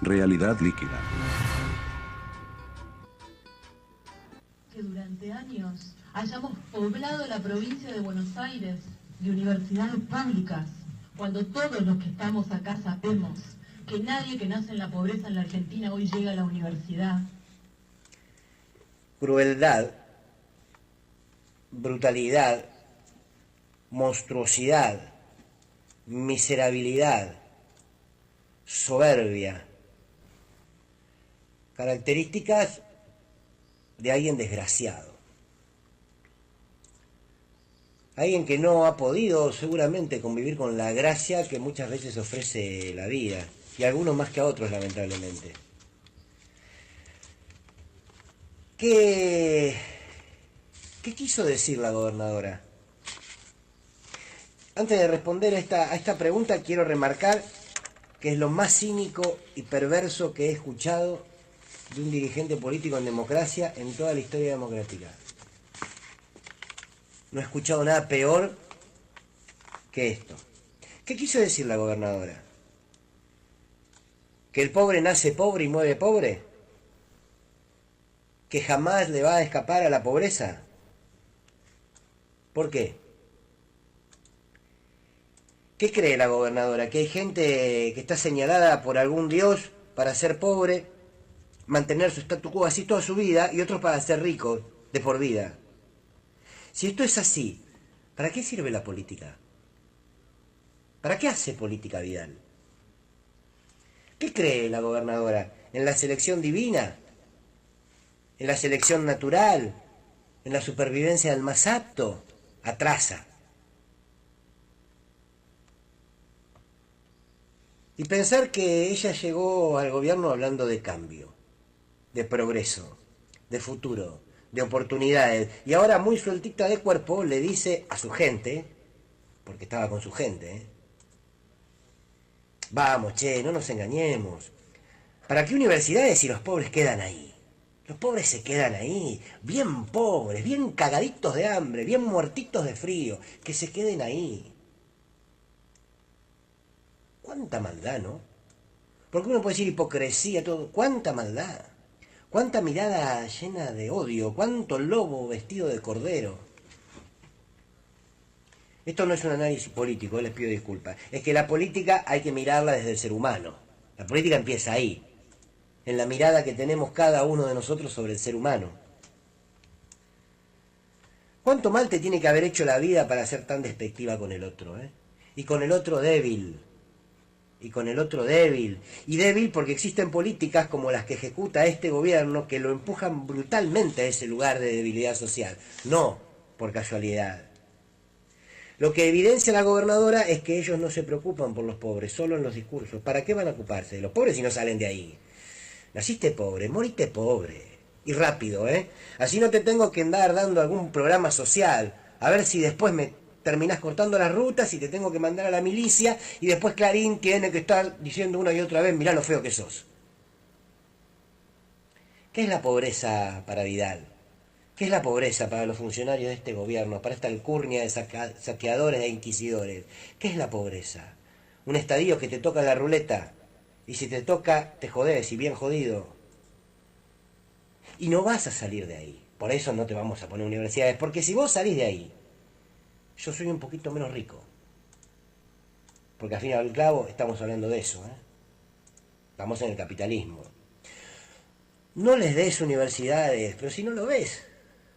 Realidad líquida. Que durante años hayamos poblado la provincia de Buenos Aires de universidades públicas, cuando todos los que estamos acá sabemos que nadie que nace en la pobreza en la Argentina hoy llega a la universidad. Crueldad, brutalidad, monstruosidad, miserabilidad, soberbia, características de alguien desgraciado. Alguien que no ha podido seguramente convivir con la gracia que muchas veces ofrece la vida, y algunos más que a otros, lamentablemente. ¿Qué quiso decir la gobernadora? Antes de responder a esta pregunta, quiero remarcar que es lo más cínico y perverso que he escuchado de un dirigente político en democracia en toda la historia democrática. No he escuchado nada peor que esto. ¿Qué quiso decir la gobernadora? ¿Que el pobre nace pobre y muere pobre? ¿Que jamás le va a escapar a la pobreza? ¿Por qué? ¿Qué cree la gobernadora? ¿Que hay gente que está señalada por algún dios para ser pobre, mantener su statu quo así toda su vida, y otros para ser ricos de por vida? Si esto es así, ¿para qué sirve la política? ¿Para qué hace política Vidal? ¿Qué cree la gobernadora? ¿En la selección divina? ¿En la selección natural? ¿En la supervivencia del más apto? Atrasa. Y pensar que ella llegó al gobierno hablando de cambio, de progreso, de futuro, de oportunidades, y ahora muy sueltita de cuerpo le dice a su gente, porque estaba con su gente, vamos, che, no nos engañemos. ¿Para qué universidades si los pobres quedan ahí? Los pobres se quedan ahí, bien pobres, bien cagaditos de hambre, bien muertitos de frío, que se queden ahí. ¿Cuánta maldad, no? Porque uno puede decir hipocresía, todo. ¿Cuánta maldad? ¿Cuánta mirada llena de odio? ¿Cuánto lobo vestido de cordero? Esto no es un análisis político, les pido disculpas. Es que la política hay que mirarla desde el ser humano. La política empieza ahí, en la mirada que tenemos cada uno de nosotros sobre el ser humano. ¿Cuánto mal te tiene que haber hecho la vida para ser tan despectiva con el otro, Y con el otro débil. Y con el otro débil. Y débil porque existen políticas como las que ejecuta este gobierno que lo empujan brutalmente a ese lugar de debilidad social. No por casualidad. Lo que evidencia la gobernadora es que ellos no se preocupan por los pobres, solo en los discursos. ¿Para qué van a ocuparse de los pobres si no salen de ahí? Naciste pobre, moriste pobre. Y rápido, Así no te tengo que andar dando algún programa social. A ver si después me terminás cortando las rutas y te tengo que mandar a la milicia y después Clarín tiene que estar diciendo una y otra vez, mirá lo feo que sos. ¿Qué es la pobreza para Vidal? ¿Qué es la pobreza para los funcionarios de este gobierno, para esta alcurnia de saqueadores e inquisidores? ¿Qué es la pobreza? Un estadio que te toca la ruleta y si te toca te jodés y bien jodido. Y no vas a salir de ahí. Por eso no te vamos a poner universidades, porque si vos salís de ahí, yo soy un poquito menos rico. Porque al fin y al cabo estamos hablando de eso, Estamos en el capitalismo. No les des universidades, pero si no lo ves,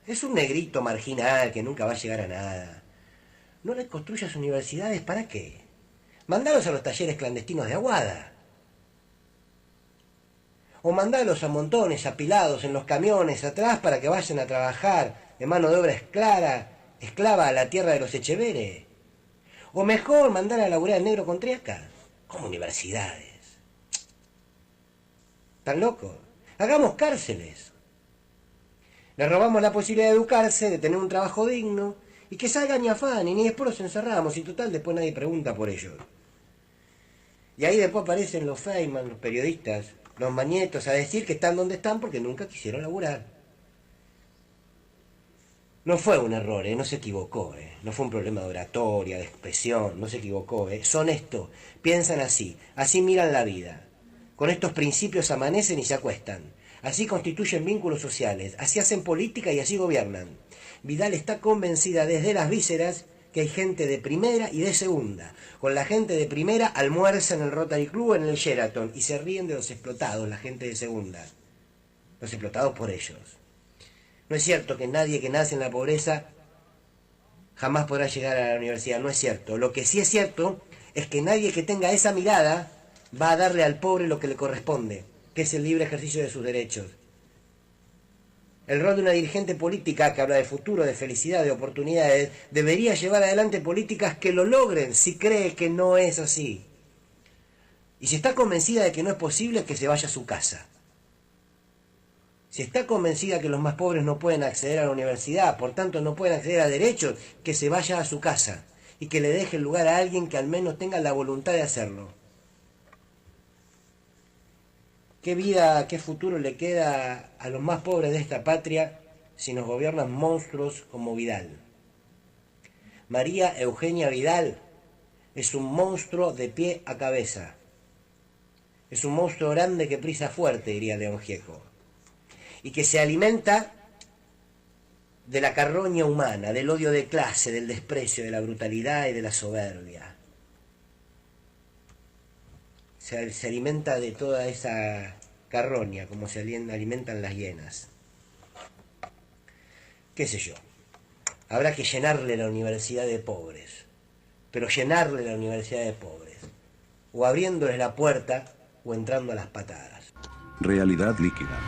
es un negrito marginal que nunca va a llegar a nada. No les construyas universidades, ¿para qué? Mandalos a los talleres clandestinos de Aguada. O mandalos a montones apilados en los camiones atrás para que vayan a trabajar de mano de obra esclava a la tierra de los Echeveres. O mejor, mandar a laburar al negro con Triaca. Como universidades. ¿Están locos? Hagamos cárceles. Les robamos la posibilidad de educarse, de tener un trabajo digno, y que salgan y afanen, y después los encerramos, y total, después nadie pregunta por ellos. Y ahí después aparecen los Feynman, los periodistas, los mañetos, a decir que están donde están porque nunca quisieron laburar. No fue un error, no se equivocó, no fue un problema de oratoria, de expresión, no se equivocó, son esto, piensan así miran la vida. Con estos principios amanecen y se acuestan. Así constituyen vínculos sociales, así hacen política y así gobiernan. Vidal está convencida desde las vísceras que hay gente de primera y de segunda. Con la gente de primera almuerza en el Rotary Club o en el Sheraton y se ríen de los explotados, la gente de segunda. Los explotados por ellos. No es cierto que nadie que nace en la pobreza jamás podrá llegar a la universidad, no es cierto. Lo que sí es cierto es que nadie que tenga esa mirada va a darle al pobre lo que le corresponde, que es el libre ejercicio de sus derechos. El rol de una dirigente política que habla de futuro, de felicidad, de oportunidades, debería llevar adelante políticas que lo logren si cree que no es así. Y si está convencida de que no es posible, que se vaya a su casa. Si está convencida que los más pobres no pueden acceder a la universidad, por tanto no pueden acceder a derechos, que se vaya a su casa y que le deje el lugar a alguien que al menos tenga la voluntad de hacerlo. ¿Qué vida, qué futuro le queda a los más pobres de esta patria si nos gobiernan monstruos como Vidal? María Eugenia Vidal es un monstruo de pie a cabeza. Es un monstruo grande que prisa fuerte, diría León Gieco. Y que se alimenta de la carroña humana, del odio de clase, del desprecio, de la brutalidad y de la soberbia. Se alimenta de toda esa carroña, como se alimentan las hienas. ¿Qué sé yo? Habrá que llenarle la universidad de pobres, pero llenarle la universidad de pobres, o abriéndoles la puerta o entrando a las patadas. Realidad líquida.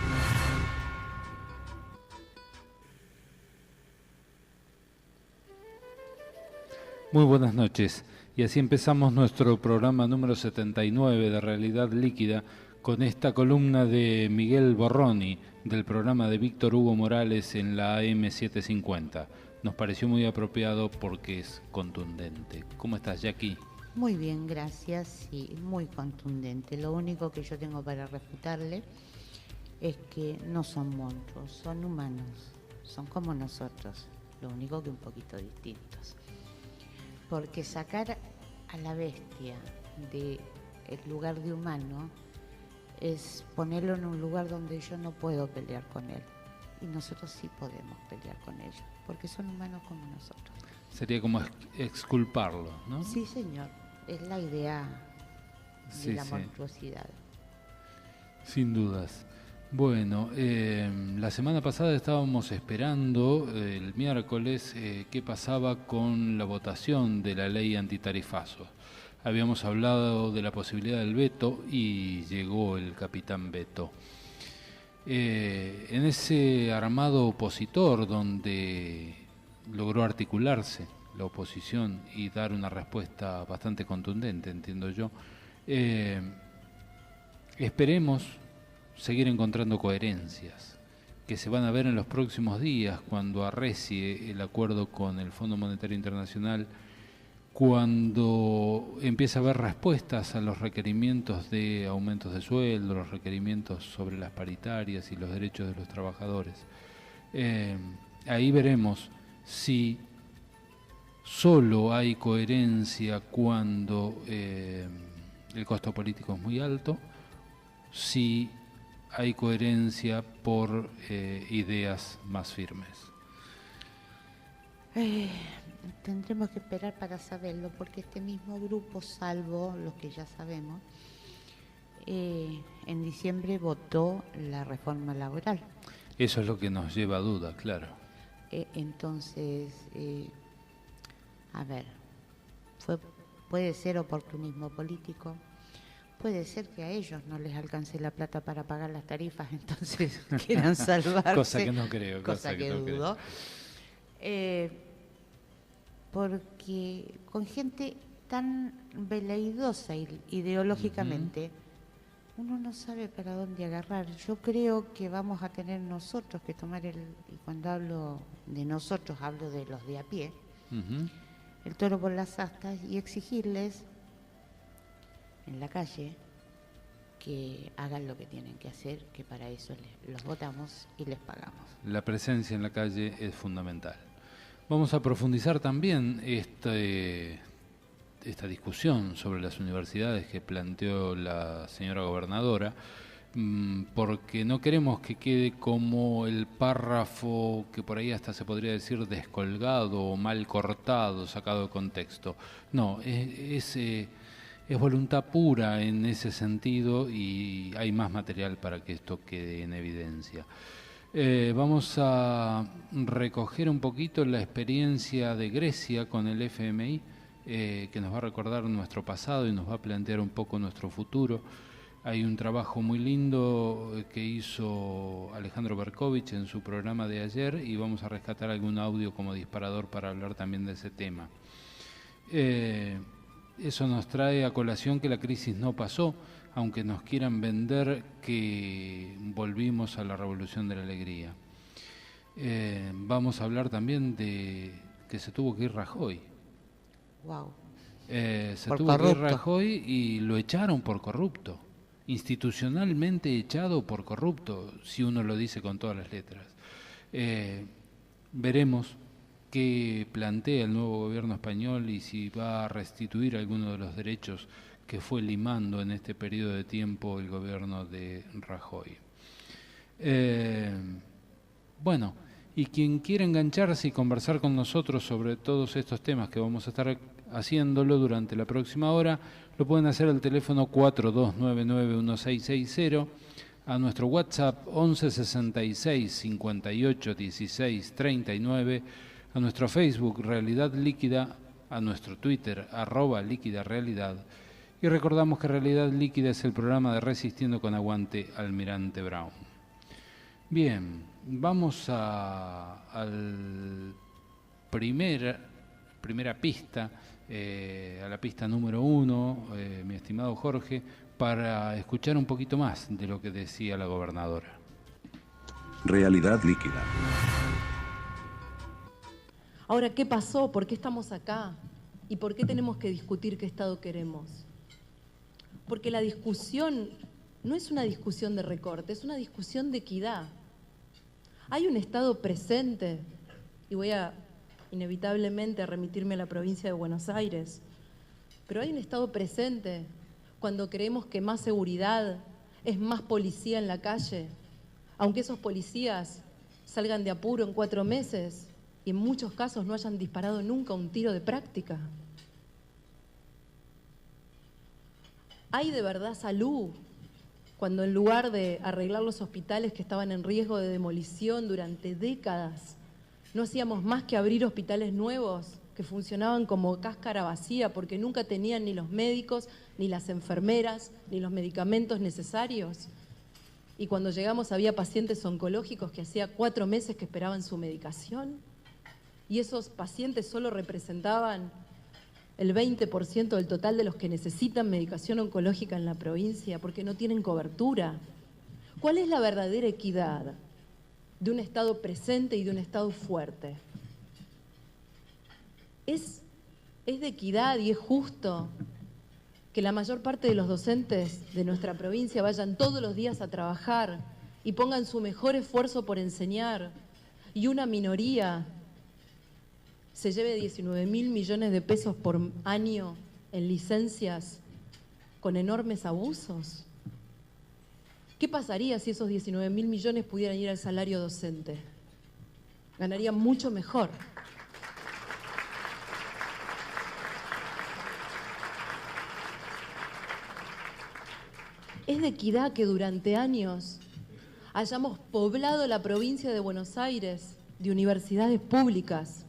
Muy buenas noches, y así empezamos nuestro programa número 79 de Realidad Líquida con esta columna de Miguel Borroni del programa de Víctor Hugo Morales en la AM750. Nos pareció muy apropiado porque es contundente. ¿Cómo estás, Jackie? Muy bien, gracias, y muy contundente. Lo único que yo tengo para refutarle es que no son monstruos, son humanos, son como nosotros, lo único que un poquito distintos. Porque sacar a la bestia del lugar de humano es ponerlo en un lugar donde yo no puedo pelear con él. Y nosotros sí podemos pelear con ellos, porque son humanos como nosotros. Sería como exculparlo, ¿no? Sí, señor. Es la idea de la monstruosidad. Sin dudas. Bueno, la semana pasada estábamos esperando el miércoles qué pasaba con la votación de la ley antitarifazos. Habíamos hablado de la posibilidad del veto y llegó el capitán veto. En ese armado opositor donde logró articularse la oposición y dar una respuesta bastante contundente, entiendo yo, esperemos seguir encontrando coherencias que se van a ver en los próximos días cuando arrecie el acuerdo con el Fondo Monetario Internacional, cuando empiece a haber respuestas a los requerimientos de aumentos de sueldo, los requerimientos sobre las paritarias y los derechos de los trabajadores. Ahí veremos si solo hay coherencia cuando el costo político es muy alto, si hay coherencia por ideas más firmes. Tendremos que esperar para saberlo, porque este mismo grupo, salvo los que ya sabemos, en diciembre votó la reforma laboral. Eso es lo que nos lleva a duda, claro. Entonces, a ver, puede ser oportunismo político, puede ser que a ellos no les alcance la plata para pagar las tarifas, entonces quieran salvarse. Cosa que no creo. Cosa que no dudo. Porque con gente tan veleidosa ideológicamente, uno no sabe para dónde agarrar. Yo creo que vamos a tener nosotros que tomar y cuando hablo de nosotros, hablo de los de a pie, el toro por las astas y exigirles en la calle que hagan lo que tienen que hacer, que para eso los votamos y les pagamos. La presencia en la calle es fundamental. Vamos a profundizar también esta discusión sobre las universidades que planteó la señora gobernadora, porque no queremos que quede como el párrafo que por ahí hasta se podría decir descolgado o mal cortado, sacado de contexto. No, es voluntad pura en ese sentido y hay más material para que esto quede en evidencia. Vamos a recoger un poquito la experiencia de Grecia con el FMI, que nos va a recordar nuestro pasado y nos va a plantear un poco nuestro futuro. Hay un trabajo muy lindo que hizo Alejandro Berkovich en su programa de ayer y vamos a rescatar algún audio como disparador para hablar también de ese tema. Eso nos trae a colación que la crisis no pasó, aunque nos quieran vender que volvimos a la revolución de la alegría. Vamos a hablar también de que se tuvo que ir Rajoy. Wow. Se tuvo que ir Rajoy y lo echaron por corrupto, institucionalmente echado por corrupto, si uno lo dice con todas las letras. Veremos qué plantea el nuevo gobierno español y si va a restituir alguno de los derechos que fue limando en este periodo de tiempo el gobierno de Rajoy. Bueno, y quien quiera engancharse y conversar con nosotros sobre todos estos temas que vamos a estar haciéndolo durante la próxima hora, lo pueden hacer al teléfono 42991660, a nuestro WhatsApp 1166 58 16 39, a nuestro Facebook Realidad Líquida, a nuestro Twitter @líquidarealidad. Y recordamos que Realidad Líquida es el programa de Resistiendo con Aguante Almirante Brown. Bien, vamos a la primera pista, a la pista número 1, mi estimado Jorge, para escuchar un poquito más de lo que decía la gobernadora. Realidad líquida. Ahora, ¿qué pasó? ¿Por qué estamos acá? ¿Y por qué tenemos que discutir qué Estado queremos? Porque la discusión no es una discusión de recorte, es una discusión de equidad. Hay un Estado presente, y voy a inevitablemente remitirme a la provincia de Buenos Aires, pero hay un Estado presente cuando creemos que más seguridad es más policía en la calle, aunque esos policías salgan de apuro en 4 meses y en muchos casos no hayan disparado nunca un tiro de práctica. ¿Hay de verdad salud cuando en lugar de arreglar los hospitales que estaban en riesgo de demolición durante décadas, no hacíamos más que abrir hospitales nuevos que funcionaban como cáscara vacía porque nunca tenían ni los médicos, ni las enfermeras, ni los medicamentos necesarios? Y cuando llegamos había pacientes oncológicos que hacía 4 meses que esperaban su medicación, y esos pacientes solo representaban el 20% del total de los que necesitan medicación oncológica en la provincia porque no tienen cobertura. ¿Cuál es la verdadera equidad de un Estado presente y de un Estado fuerte? Es de equidad y es justo que la mayor parte de los docentes de nuestra provincia vayan todos los días a trabajar y pongan su mejor esfuerzo por enseñar, y una minoría se lleve 19.000 millones de pesos por año en licencias con enormes abusos. ¿Qué pasaría si esos 19.000 millones pudieran ir al salario docente? Ganarían mucho mejor. Es de equidad que durante años hayamos poblado la provincia de Buenos Aires de universidades públicas,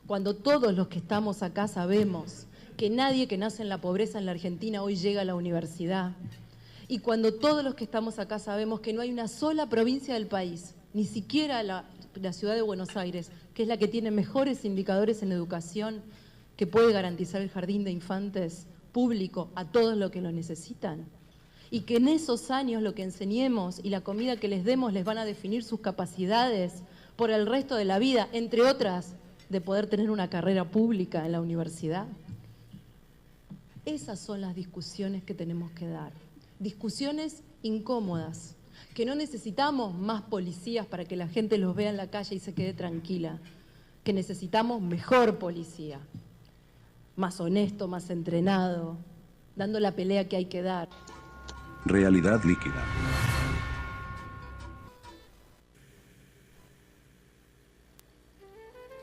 cuando todos los que estamos acá sabemos que nadie que nace en la pobreza en la Argentina hoy llega a la universidad, y cuando todos los que estamos acá sabemos que no hay una sola provincia del país, ni siquiera la ciudad de Buenos Aires, que es la que tiene mejores indicadores en educación, que puede garantizar el jardín de infantes público a todos los que lo necesitan, y que en esos años lo que enseñemos y la comida que les demos les van a definir sus capacidades por el resto de la vida, entre otras, de poder tener una carrera pública en la universidad. Esas son las discusiones que tenemos que dar. Discusiones incómodas, que no necesitamos más policías para que la gente los vea en la calle y se quede tranquila, que necesitamos mejor policía, más honesto, más entrenado, dando la pelea que hay que dar. Realidad líquida.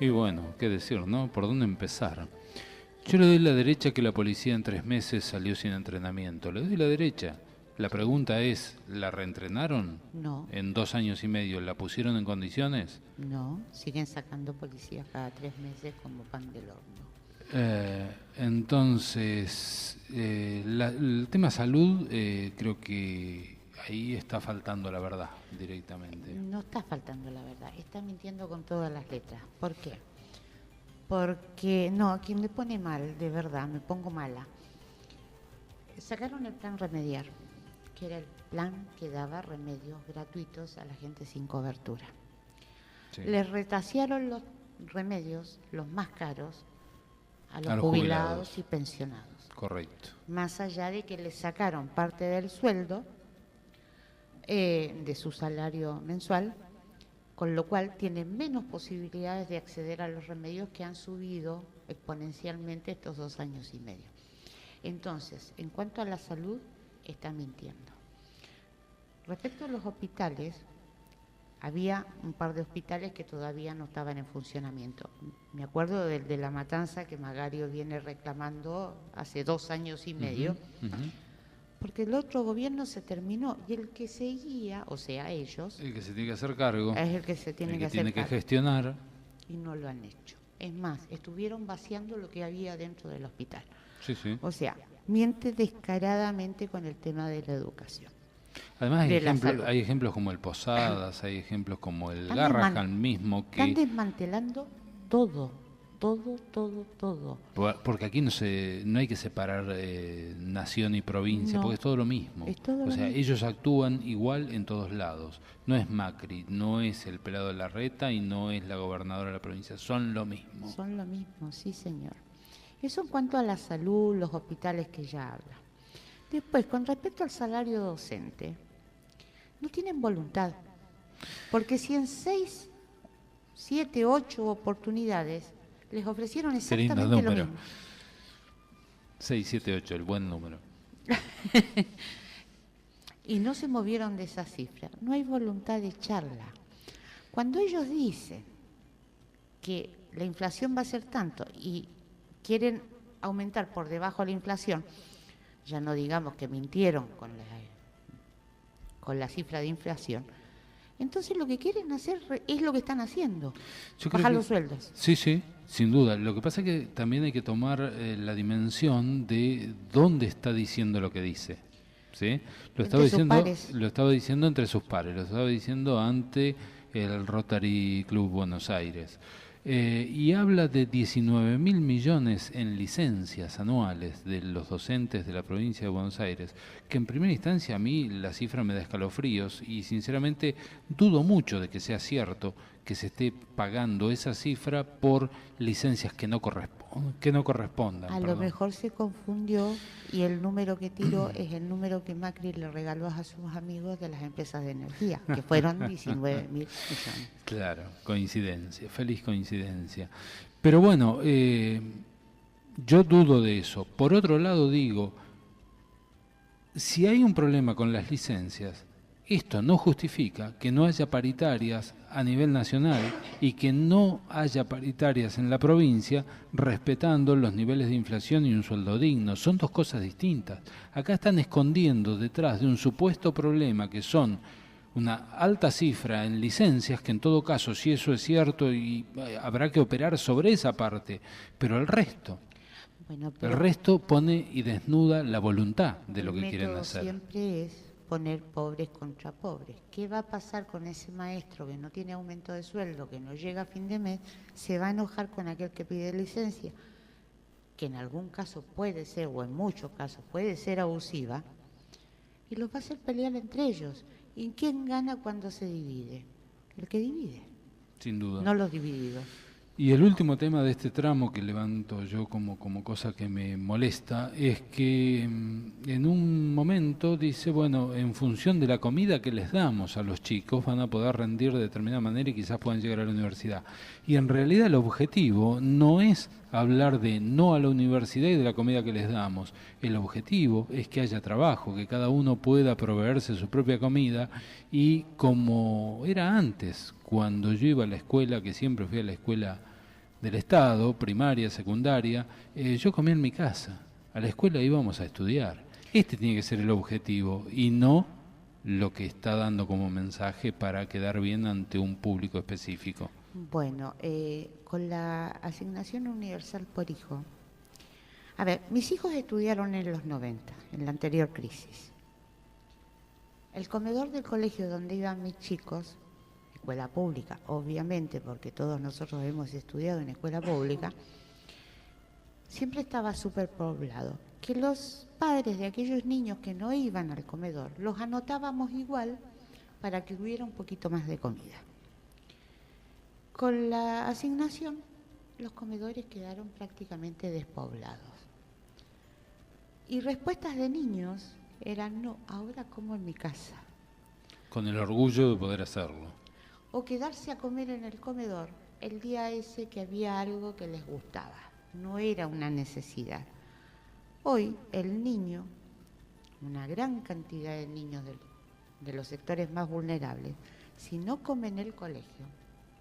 Y bueno, qué decir, ¿no? ¿Por dónde empezar? Yo le doy la derecha que la policía en 3 meses salió sin entrenamiento. Le doy la derecha. La pregunta es, ¿la reentrenaron? No. ¿En 2 años y medio la pusieron en condiciones? No, siguen sacando policías cada 3 meses como pan del horno. Entonces, el tema salud, creo que ahí está faltando la verdad directamente. No está faltando la verdad, está mintiendo con todas las letras. ¿Por qué? Porque, no, a quien me pone mal, de verdad, me pongo mala. Sacaron el plan Remediar, que era el plan que daba remedios gratuitos a la gente sin cobertura. Sí. Les retasearon los remedios, los más caros, a los jubilados jubilados y pensionados. Correcto. Más allá de que les sacaron parte del sueldo, de su salario mensual, con lo cual tienen menos posibilidades de acceder a los remedios que han subido exponencialmente estos 2 años y medio. Entonces, en cuanto a la salud, está mintiendo. Respecto a los hospitales, había un par de hospitales que todavía no estaban en funcionamiento. Me acuerdo del de La Matanza, que Magario viene reclamando hace 2 años y medio, porque el otro gobierno se terminó y el que seguía, o sea, ellos, El que se tiene que hacer cargo, es el que se tiene el que que tiene hacer que cargo, gestionar. y no lo han hecho. Es más, estuvieron vaciando lo que había dentro del hospital. Sí, sí. O sea, miente descaradamente con el tema de la educación. Además salud. hay ejemplos como el Posadas, hay ejemplos como el Están Garrahan mismo Están que... desmantelando todo. Porque aquí no hay que separar nación y provincia, No, porque es todo lo mismo. es todo O lo sea, mismo. ellos actúan igual en todos lados. No es Macri, no es el pelado de Larreta y no es la gobernadora de la provincia, son lo mismo. Son lo mismo, sí señor. Eso en cuanto a la salud, los hospitales que ya habla. Después, con respecto al salario docente, no tienen voluntad. Porque si en 6, 7, 8 oportunidades les ofrecieron Qué lindo exactamente lo número. mismo. 678, el buen número. Y no se movieron de esa cifra. No hay voluntad de echarla. Cuando ellos dicen que la inflación va a ser tanto y quieren aumentar por debajo de la inflación, ya no digamos que mintieron con la cifra de inflación, entonces lo que quieren hacer es lo que están haciendo, bajar los sueldos. Sí, sí, sin duda. Lo que pasa es que también hay que tomar la dimensión de dónde está diciendo lo que dice. ¿Sí? Lo estaba diciendo entre sus pares, lo estaba diciendo ante el Rotary Club Buenos Aires. Y habla de 19.000 millones en licencias anuales de los docentes de la provincia de Buenos Aires, que en primera instancia a mí la cifra me da escalofríos y sinceramente dudo mucho de que sea cierto que se esté pagando esa cifra por licencias que no correspondan. A lo mejor se confundió y el número que tiró es el número que Macri le regaló a sus amigos de las empresas de energía, que fueron 19.000 millones. Claro, coincidencia, feliz coincidencia. Pero bueno, yo dudo de eso. Por otro lado digo, si hay un problema con las licencias, esto no justifica que no haya paritarias a nivel nacional y que no haya paritarias en la provincia respetando los niveles de inflación y un sueldo digno. Son 2 cosas distintas. Acá están escondiendo detrás de un supuesto problema que son una alta cifra en licencias, que en todo caso, si eso es cierto, y habrá que operar sobre esa parte, pero el resto... Bueno, el resto pone y desnuda la voluntad de lo que quieren método hacer. Siempre es poner pobres contra pobres. ¿Qué va a pasar con ese maestro que no tiene aumento de sueldo, que no llega a fin de mes? Se va a enojar con aquel que pide licencia, que en algún caso puede ser, o en muchos casos puede ser abusiva, y los va a hacer pelear entre ellos. ¿Y quién gana cuando se divide? El que divide, Sin duda. no los divididos. Y el último tema de este tramo que levanto yo como cosa que me molesta es que en un momento dice, bueno, en función de la comida que les damos a los chicos van a poder rendir de determinada manera y quizás puedan llegar a la universidad. Y en realidad el objetivo no es hablar de no a la universidad y de la comida que les damos. El objetivo es que haya trabajo, que cada uno pueda proveerse su propia comida, y como era antes, cuando yo iba a la escuela, que siempre fui a la escuela del Estado, primaria, secundaria, yo comía en mi casa. A la escuela íbamos a estudiar. Este tiene que ser el objetivo y no lo que está dando como mensaje para quedar bien ante un público específico. Bueno, con la asignación universal por hijo. A ver, mis hijos estudiaron en los 90, en la anterior crisis. El comedor del colegio donde iban mis chicos, escuela pública, obviamente, porque todos nosotros hemos estudiado en escuela pública, siempre estaba súper poblado. Que los padres de aquellos niños que no iban al comedor, los anotábamos igual para que hubiera un poquito más de comida. Con la asignación, los comedores quedaron prácticamente despoblados. Y respuestas de niños eran: no, ahora como en mi casa. Con el orgullo de poder hacerlo. O quedarse a comer en el comedor el día ese que había algo que les gustaba. No era una necesidad. Hoy el niño, una gran cantidad de niños de los sectores más vulnerables, si no come en el colegio,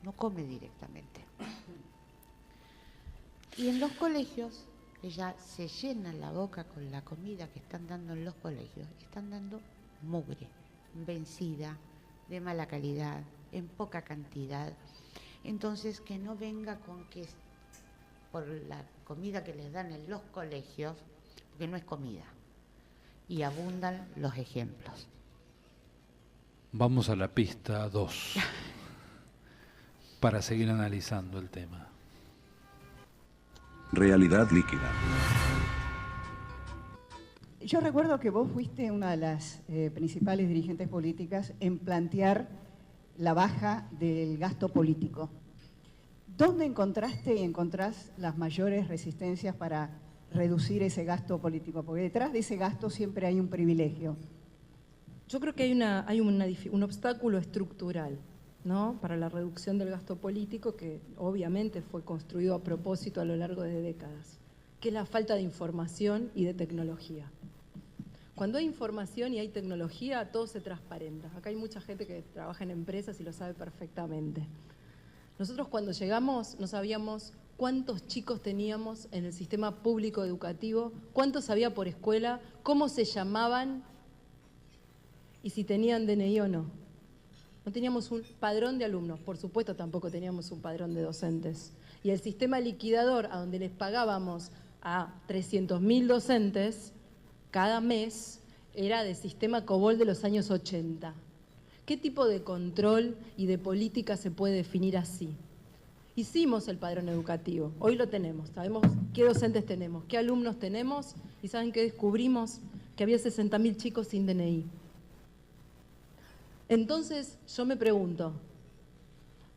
no come directamente. Y en los colegios, ella se llena la boca con la comida que están dando en los colegios. Están dando mugre, vencida, de mala calidad, en poca cantidad. Entonces, que no venga con que es por la comida que les dan en los colegios, porque no es comida. Y abundan los ejemplos. Vamos a la pista 2 para seguir analizando el tema. Realidad líquida. Yo recuerdo que vos fuiste una de las principales dirigentes políticas en plantear la baja del gasto político. ¿Dónde encontraste y encontrás las mayores resistencias para reducir ese gasto político? Porque detrás de ese gasto siempre hay un privilegio. Yo creo que hay un obstáculo estructural, ¿no?, para la reducción del gasto político, que obviamente fue construido a propósito a lo largo de décadas, que es la falta de información y de tecnología. Cuando hay información y hay tecnología, todo se transparenta. Acá hay mucha gente que trabaja en empresas y lo sabe perfectamente. Nosotros cuando llegamos no sabíamos cuántos chicos teníamos en el sistema público educativo, cuántos había por escuela, cómo se llamaban y si tenían DNI o no. No teníamos un padrón de alumnos, por supuesto tampoco teníamos un padrón de docentes. Y el sistema liquidador, a donde les pagábamos a 300.000 docentes cada mes, era de sistema COBOL de los años 80. ¿Qué tipo de control y de política se puede definir así? Hicimos el padrón educativo, hoy lo tenemos, sabemos qué docentes tenemos, qué alumnos tenemos, y ¿saben qué descubrimos? Que había 60.000 chicos sin DNI. Entonces, yo me pregunto,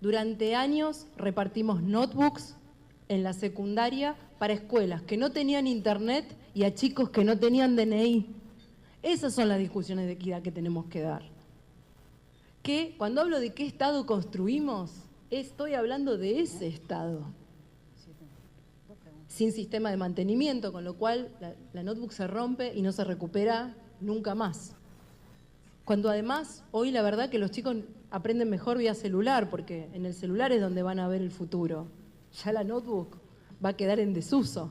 durante años repartimos notebooks en la secundaria para escuelas que no tenían internet y a chicos que no tenían DNI. Esas son las discusiones de equidad que tenemos que dar. Que cuando hablo de qué Estado construimos, estoy hablando de ese Estado. Sin sistema de mantenimiento, con lo cual la notebook se rompe y no se recupera nunca más. Cuando además, hoy la verdad que los chicos aprenden mejor vía celular, porque en el celular es donde van a ver el futuro. Ya la notebook va a quedar en desuso.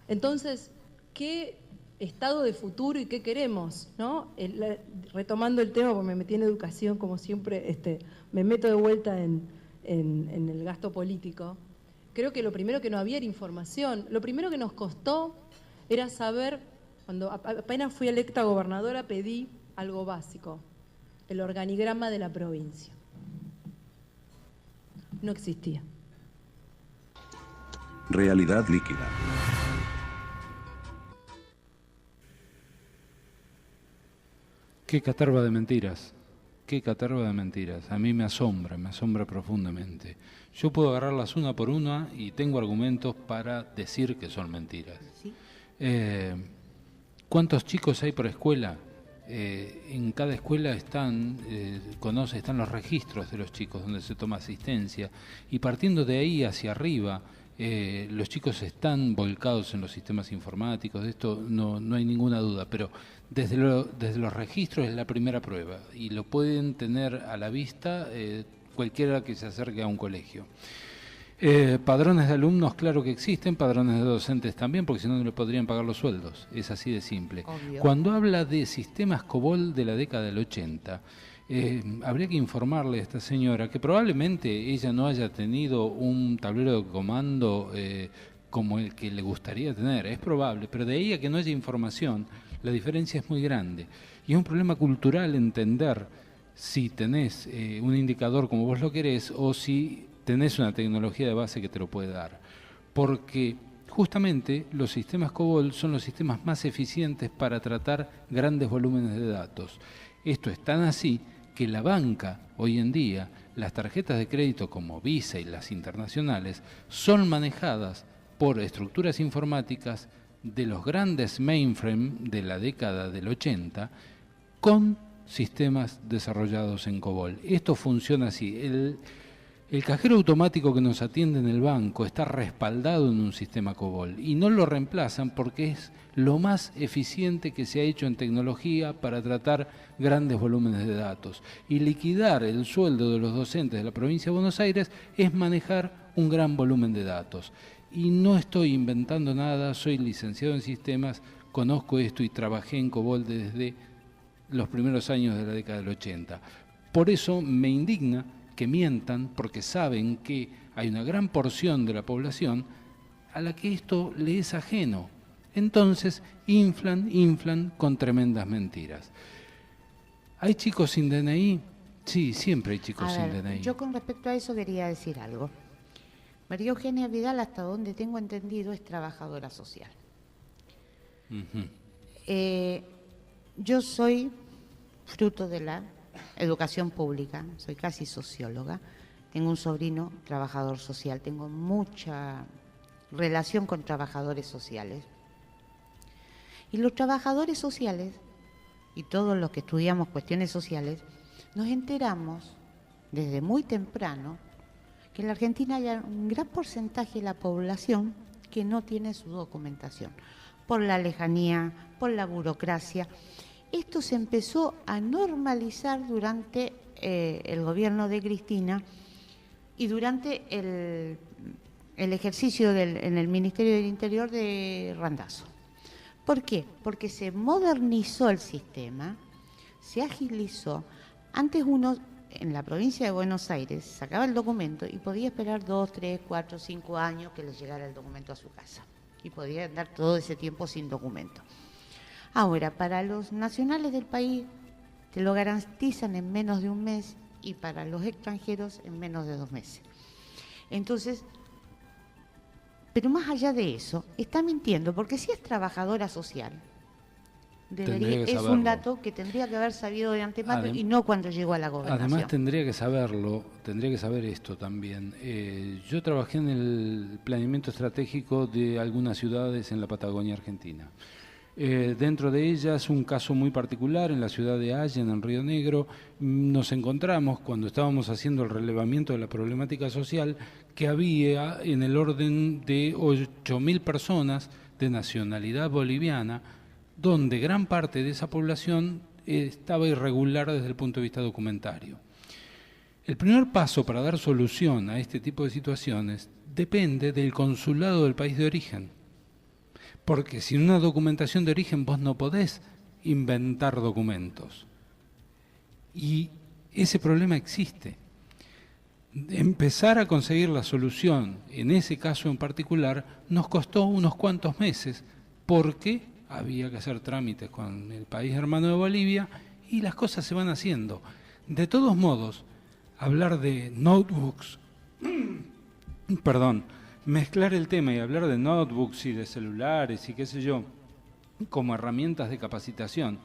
Entonces, ¿qué estado de futuro y qué queremos, ¿no? Retomando el tema, porque me metí en educación, como siempre, me meto de vuelta en el gasto político. Creo que lo primero que no había era información. Lo primero que nos costó era saber, cuando apenas fui electa gobernadora, pedí algo básico, el organigrama de la provincia. No existía. Realidad líquida. Qué caterva de mentiras, qué caterva de mentiras. A mí me asombra profundamente. Yo puedo agarrarlas una por una y tengo argumentos para decir que son mentiras. ¿Sí? ¿Cuántos chicos hay por escuela? En cada escuela están los registros de los chicos donde se toma asistencia, y partiendo de ahí hacia arriba, Los chicos están volcados en los sistemas informáticos, de esto no hay ninguna duda, pero desde los registros es la primera prueba y lo pueden tener a la vista cualquiera que se acerque a un colegio. Padrones de alumnos, claro que existen, padrones de docentes también, porque si no, no le podrían pagar los sueldos, es así de simple. Obvio. Cuando habla de sistemas COBOL de la década del 80, habría que informarle a esta señora que probablemente ella no haya tenido un tablero de comando como el que le gustaría tener, es probable, pero de ahí a que no haya información, la diferencia es muy grande. Y es un problema cultural entender si tenés un indicador como vos lo querés o si tenés una tecnología de base que te lo puede dar. Porque justamente los sistemas COBOL son los sistemas más eficientes para tratar grandes volúmenes de datos. Esto es tan así que la banca, hoy en día, las tarjetas de crédito como Visa y las internacionales, son manejadas por estructuras informáticas de los grandes mainframe de la década del 80 con sistemas desarrollados en COBOL. Esto funciona así. El cajero automático que nos atiende en el banco está respaldado en un sistema COBOL y no lo reemplazan porque es lo más eficiente que se ha hecho en tecnología para tratar grandes volúmenes de datos. Y liquidar el sueldo de los docentes de la provincia de Buenos Aires es manejar un gran volumen de datos. Y no estoy inventando nada, soy licenciado en sistemas, conozco esto y trabajé en COBOL desde los primeros años de la década del 80. Por eso me indigna que mientan porque saben que hay una gran porción de la población a la que esto le es ajeno. Entonces inflan con tremendas mentiras. ¿Hay chicos sin DNI? Sí, siempre hay chicos sin DNI. Yo con respecto a eso quería decir algo. María Eugenia Vidal, hasta donde tengo entendido, es trabajadora social. Yo soy fruto de la educación pública, soy casi socióloga, tengo un sobrino trabajador social, tengo mucha relación con trabajadores sociales. Y los trabajadores sociales, y todos los que estudiamos cuestiones sociales, nos enteramos desde muy temprano que en la Argentina hay un gran porcentaje de la población que no tiene su documentación, por la lejanía, por la burocracia. Esto se empezó a normalizar durante el gobierno de Cristina y durante el ejercicio en el Ministerio del Interior de Randazzo. ¿Por qué? Porque se modernizó el sistema, se agilizó. Antes uno, en la provincia de Buenos Aires, sacaba el documento y podía esperar 2, 3, 4, 5 años que le llegara el documento a su casa. Y podía andar todo ese tiempo sin documento. Ahora, para los nacionales del país, te lo garantizan en menos de un mes y para los extranjeros en menos de 2 meses. Entonces, pero más allá de eso, está mintiendo, porque si es trabajadora social, es un dato que tendría que haber sabido de antemano y no cuando llegó a la gobernación. Además tendría que saber esto también. Yo trabajé en el planeamiento estratégico de algunas ciudades en la Patagonia Argentina. Dentro de ellas, un caso muy particular en la ciudad de Allen, en Río Negro, nos encontramos cuando estábamos haciendo el relevamiento de la problemática social que había en el orden de 8.000 personas de nacionalidad boliviana, donde gran parte de esa población estaba irregular desde el punto de vista documentario. El primer paso para dar solución a este tipo de situaciones depende del consulado del país de origen. Porque sin una documentación de origen vos no podés inventar documentos. Y ese problema existe. Empezar a conseguir la solución en ese caso en particular nos costó unos cuantos meses porque había que hacer trámites con el país hermano de Bolivia y las cosas se van haciendo. De todos modos, hablar de notebooks, mezclar el tema y hablar de notebooks y de celulares y qué sé yo, como herramientas de capacitación,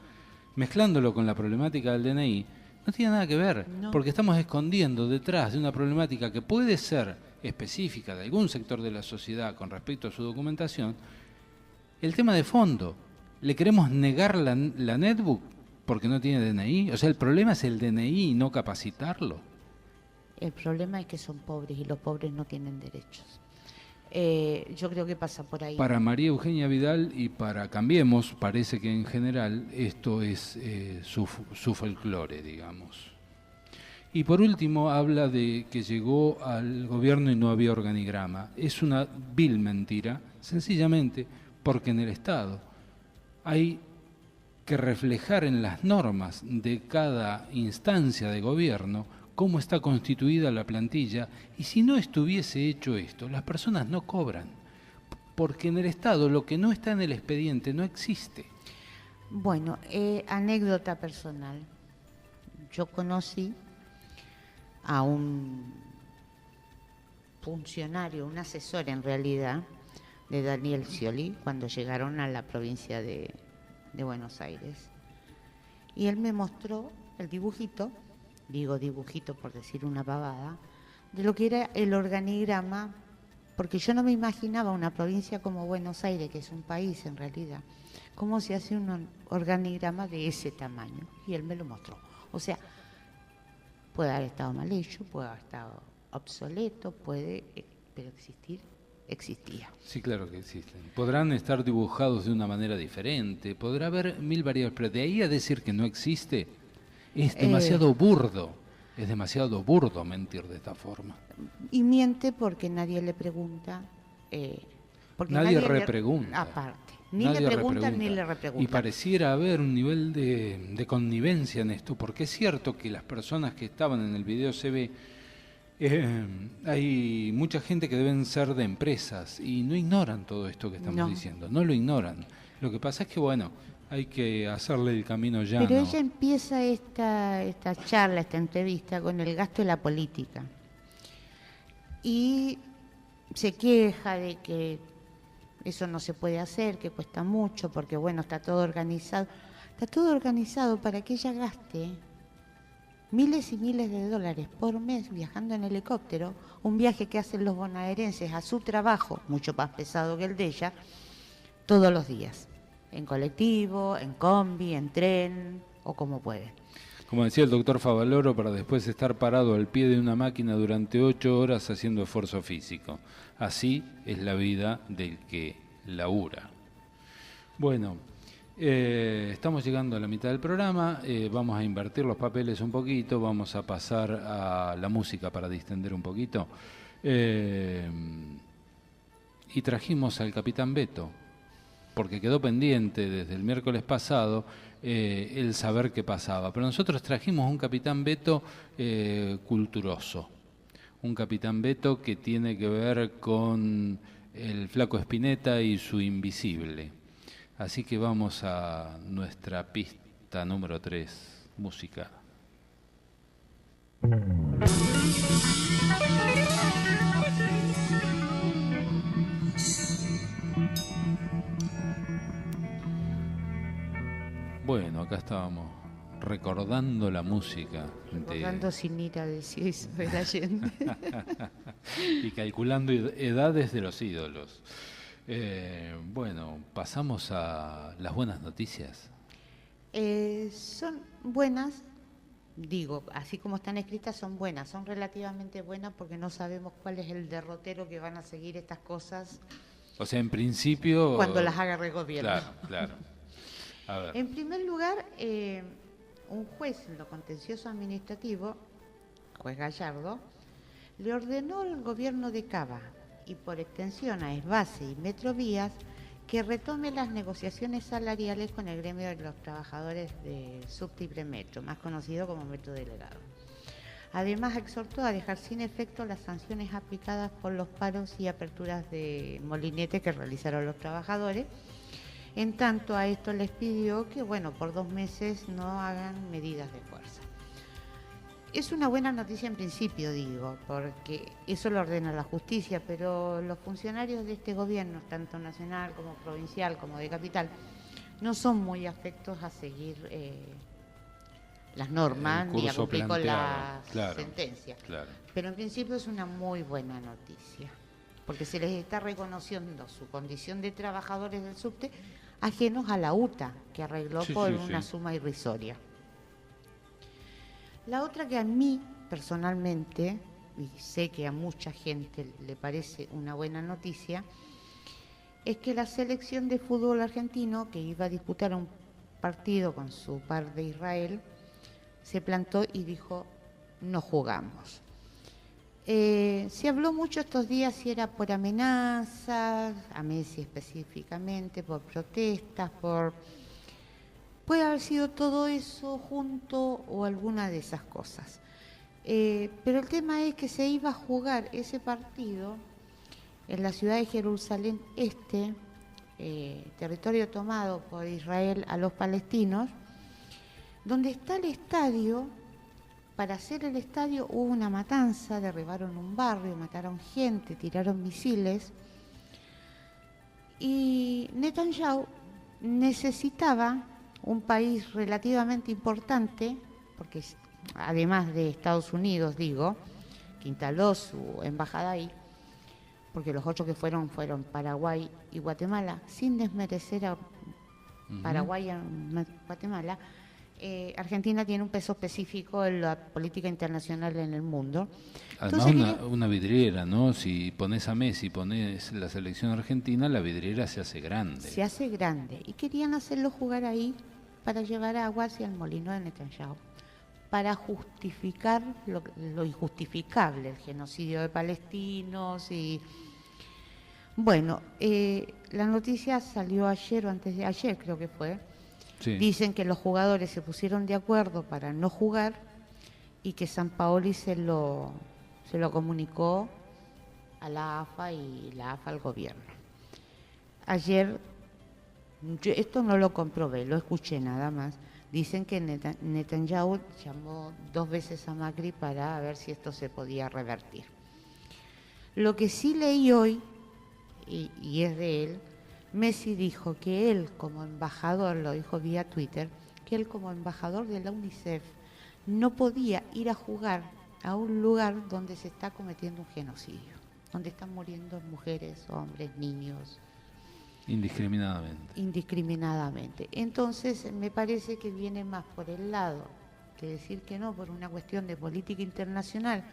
mezclándolo con la problemática del DNI, no tiene nada que ver, porque estamos escondiendo detrás de una problemática que puede ser específica de algún sector de la sociedad con respecto a su documentación, el tema de fondo. ¿Le queremos negar la netbook porque no tiene DNI? O sea, el problema es el DNI y no capacitarlo. El problema es que son pobres y los pobres no tienen derechos. Yo creo que pasa por ahí. Para María Eugenia Vidal y para Cambiemos, parece que en general esto es su folclore, digamos. Y por último habla de que llegó al gobierno y no había organigrama. Es una vil mentira, sencillamente porque en el Estado hay que reflejar en las normas de cada instancia de gobierno cómo está constituida la plantilla, y si no estuviese hecho esto, las personas no cobran, porque en el Estado lo que no está en el expediente no existe. Bueno, anécdota personal. Yo conocí a un funcionario, un asesor en realidad, de Daniel Scioli, cuando llegaron a la provincia de Buenos Aires. Y él me mostró el dibujito, digo dibujito por decir una pavada, de lo que era el organigrama, porque yo no me imaginaba una provincia como Buenos Aires, que es un país en realidad, cómo se hace un organigrama de ese tamaño. Y él me lo mostró. O sea, puede haber estado mal hecho, puede haber estado obsoleto, pero existía. Sí, claro que existen. Podrán estar dibujados de una manera diferente, podrá haber mil variables, pero de ahí a decir que no existe, es demasiado burdo. Es demasiado burdo mentir de esta forma. Y miente porque nadie le pregunta. Porque nadie repregunta. Aparte. Ni nadie le preguntan ni le repreguntan. Y pareciera haber un nivel de connivencia en esto, porque es cierto que las personas que estaban en el video se ve, hay mucha gente que deben ser de empresas y no ignoran todo esto que estamos diciendo, no lo ignoran. Lo que pasa es que, bueno, hay que hacerle el camino llano. Pero ella empieza esta charla, esta entrevista, con el gasto de la política. Y se queja de que eso no se puede hacer, que cuesta mucho, porque bueno, está todo organizado. Está todo organizado para que ella gaste miles y miles de dólares por mes viajando en helicóptero, un viaje que hacen los bonaerenses a su trabajo, mucho más pesado que el de ella, todos los días. En colectivo, en combi, en tren o como puede. Como decía el doctor Favaloro, para después estar parado al pie de una máquina durante 8 horas haciendo esfuerzo físico. Así es la vida del que labura. Bueno, estamos llegando a la mitad del programa, vamos a invertir los papeles un poquito, vamos a pasar a la música para distender un poquito. Y trajimos al Capitán Beto, porque quedó pendiente desde el miércoles pasado el saber qué pasaba. Pero nosotros trajimos un Capitán Beto culturoso, un Capitán Beto que tiene que ver con el Flaco Spinetta y su Invisible. Así que vamos a nuestra pista número 3, música. Bueno, acá estábamos recordando la música. Recordando sin ir a decir Isabel Allende. Y calculando edades de los ídolos. Bueno, pasamos a las buenas noticias. Son buenas, digo, así como están escritas son buenas, son relativamente buenas porque no sabemos cuál es el derrotero que van a seguir estas cosas. O sea, en principio... Cuando las haga el gobierno. Claro, claro. A ver. En primer lugar, un juez en lo contencioso administrativo, juez Gallardo, le ordenó al gobierno de Cava y por extensión a Esbase y Metrovías que retome las negociaciones salariales con el gremio de los trabajadores de Subte y Premetro, más conocido como Metro Delegado. Además, exhortó a dejar sin efecto las sanciones aplicadas por los paros y aperturas de molinete que realizaron los trabajadores. En tanto, a esto les pidió que, bueno, por 2 meses no hagan medidas de fuerza. Es una buena noticia en principio, digo, porque eso lo ordena la justicia, pero los funcionarios de este gobierno, tanto nacional como provincial como de capital, no son muy afectos a seguir las normas ni a cumplir con las sentencias. Claro. Pero en principio es una muy buena noticia, porque se les está reconociendo su condición de trabajadores del subte ajenos a la UTA, que arregló por una suma irrisoria. La otra que a mí, personalmente, y sé que a mucha gente le parece una buena noticia, es que la selección de fútbol argentino, que iba a disputar un partido con su par de Israel, se plantó y dijo, no jugamos. Se habló mucho estos días si era por amenazas, a Messi específicamente, por protestas, puede haber sido todo eso junto o alguna de esas cosas. Pero el tema es que se iba a jugar ese partido en la ciudad de Jerusalén Este, territorio tomado por Israel a los palestinos, donde está el estadio. Para hacer el estadio hubo una matanza, derribaron un barrio, mataron gente, tiraron misiles. Y Netanyahu necesitaba un país relativamente importante, porque además de Estados Unidos, digo, que instaló su embajada ahí, porque los otros que fueron Paraguay y Guatemala, sin desmerecer a Paraguay y Guatemala. Argentina tiene un peso específico en la política internacional en el mundo. Además, Entonces, una vidriera, ¿no? Si pones a Messi, pones la selección argentina, la vidriera se hace grande. se hace grande. Y querían hacerlo jugar ahí para llevar agua hacia el molino de Netanyahu, para justificar lo injustificable, el genocidio de palestinos. Y bueno, la noticia salió ayer o antes de ayer, creo que fue. Sí. Dicen que los jugadores se pusieron de acuerdo para no jugar y que Sampaoli se lo comunicó a la AFA y la AFA al gobierno. Ayer, esto no lo comprobé, lo escuché nada más, dicen que Netanyahu llamó 2 veces a Macri para ver si esto se podía revertir. Lo que sí leí hoy, y es de él, Messi dijo que él como embajador, lo dijo vía Twitter, que él como embajador de la UNICEF no podía ir a jugar a un lugar donde se está cometiendo un genocidio, donde están muriendo mujeres, hombres, niños. Indiscriminadamente. Entonces me parece que viene más por el lado que decir que no, por una cuestión de política internacional,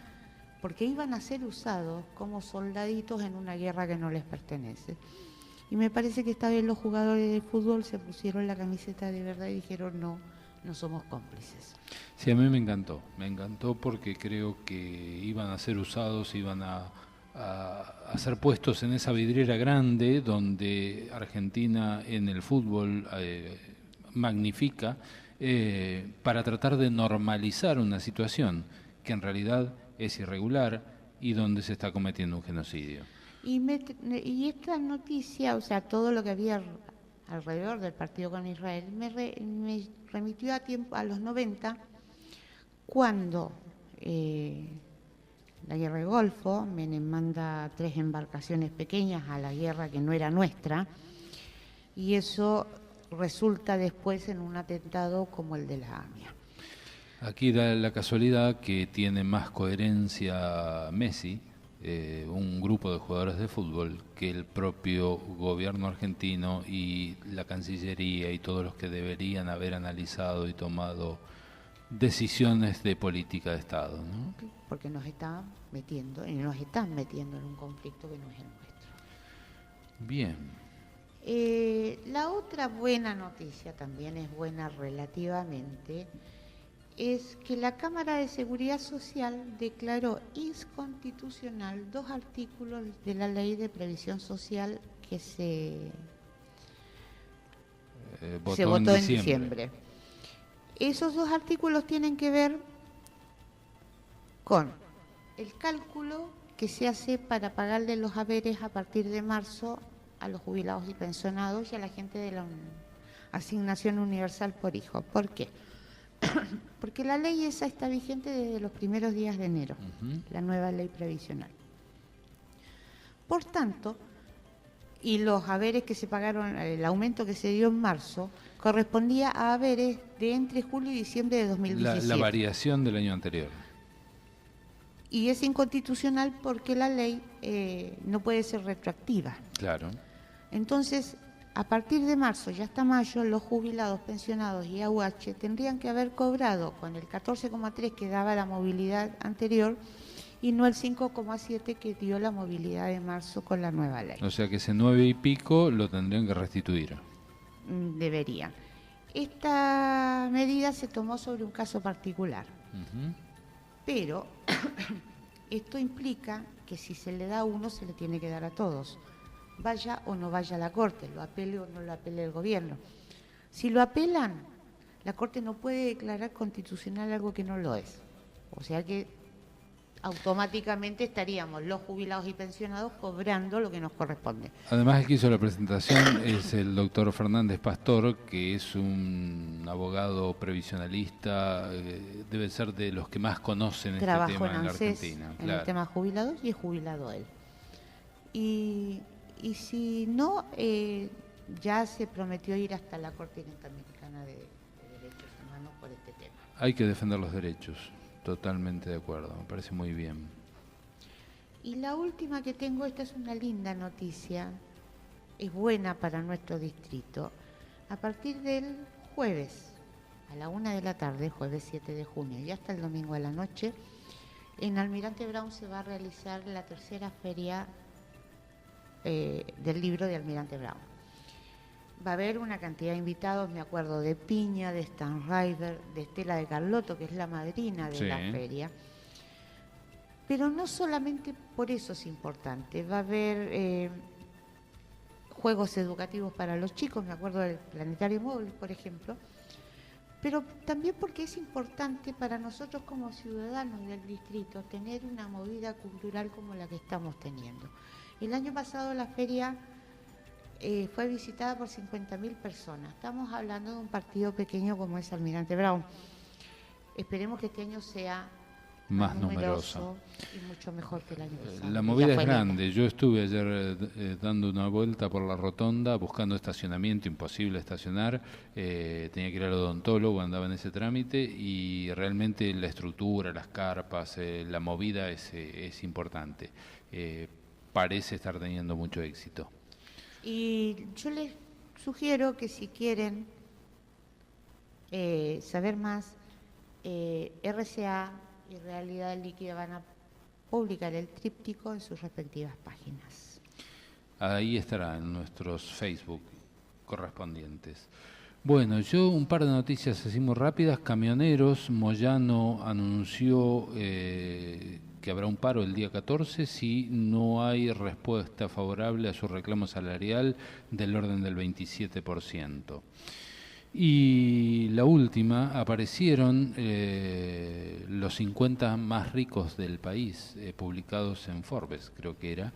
porque iban a ser usados como soldaditos en una guerra que no les pertenece. Y me parece que esta vez los jugadores de fútbol se pusieron la camiseta de verdad y dijeron no somos cómplices. Sí, a mí me encantó porque creo que iban a ser usados, iban a ser puestos en esa vidriera grande donde Argentina en el fútbol magnifica para tratar de normalizar una situación que en realidad es irregular y donde se está cometiendo un genocidio. Y esta noticia, o sea, todo lo que había alrededor del partido con Israel, me remitió a los 90, cuando la guerra del Golfo, Menem manda 3 embarcaciones pequeñas a la guerra que no era nuestra, y eso resulta después en un atentado como el de la AMIA. Aquí da la casualidad que tiene más coherencia Messi, un grupo de jugadores de fútbol, que el propio gobierno argentino y la Cancillería y todos los que deberían haber analizado y tomado decisiones de política de Estado, ¿no? Porque nos están metiendo en un conflicto que no es el nuestro. Bien. La otra buena noticia, también es buena relativamente, es que la Cámara de Seguridad Social declaró inconstitucional 2 artículos de la Ley de Previsión Social que se votó en diciembre. Esos 2 artículos tienen que ver con el cálculo que se hace para pagarle los haberes a partir de marzo a los jubilados y pensionados y a la gente de la asignación universal por hijo. ¿Por qué? Porque la ley esa está vigente desde los primeros días de enero, la nueva ley previsional. Por tanto, y los haberes que se pagaron, el aumento que se dio en marzo, correspondía a haberes de entre julio y diciembre de 2017. La variación del año anterior. Y es inconstitucional porque la ley no puede ser retroactiva. Claro. Entonces, a partir de marzo y hasta mayo, los jubilados, pensionados y AUH tendrían que haber cobrado con el 14,3 que daba la movilidad anterior y no el 5,7 que dio la movilidad de marzo con la nueva ley. O sea que ese 9 y pico lo tendrían que restituir. Deberían. Esta medida se tomó sobre un caso particular, pero esto implica que si se le da a uno, se le tiene que dar a todos, vaya o no vaya a la Corte, lo apele o no lo apele el gobierno. Si lo apelan, la Corte no puede declarar constitucional algo que no lo es. O sea que automáticamente estaríamos los jubilados y pensionados cobrando lo que nos corresponde. Además, el que hizo la presentación es el doctor Fernández Pastor, que es un abogado previsionalista, debe ser de los que más conocen este tema en la Argentina. En el tema jubilados, y es jubilado él. Y si no, ya se prometió ir hasta la Corte Interamericana de Derechos Humanos por este tema. Hay que defender los derechos, totalmente de acuerdo, me parece muy bien. Y la última que tengo, esta es una linda noticia, es buena para nuestro distrito. A partir del jueves, a la 1 de la tarde, jueves 7 de junio, y hasta el domingo a la noche, en Almirante Brown se va a realizar la tercera feria del libro de Almirante Brown. Va a haber una cantidad de invitados, me acuerdo de Piña, de Stan Ryder, de Estela de Carlotto, que es la madrina de la feria. Pero no solamente por eso es importante, va a haber juegos educativos para los chicos, me acuerdo del Planetario Móvil, por ejemplo, pero también porque es importante para nosotros como ciudadanos del distrito tener una movida cultural como la que estamos teniendo. El año pasado la feria fue visitada por 50.000 personas. Estamos hablando de un partido pequeño como es Almirante Brown. Esperemos que este año sea más numeroso y mucho mejor que el año pasado. La movida es grande. Yo estuve ayer dando una vuelta por la rotonda buscando estacionamiento, imposible estacionar. Tenía que ir al odontólogo, andaba en ese trámite y realmente la estructura, las carpas, la movida es importante. Parece estar teniendo mucho éxito. Y yo les sugiero que si quieren saber más, RCA y Realidad Líquida van a publicar el tríptico en sus respectivas páginas. Ahí estará en nuestros Facebook correspondientes. Bueno, yo un par de noticias así muy rápidas. Camioneros, Moyano anunció que habrá un paro el día 14 si no hay respuesta favorable a su reclamo salarial del orden del 27%. Y la última, aparecieron los 50 más ricos del país, publicados en Forbes, creo que era,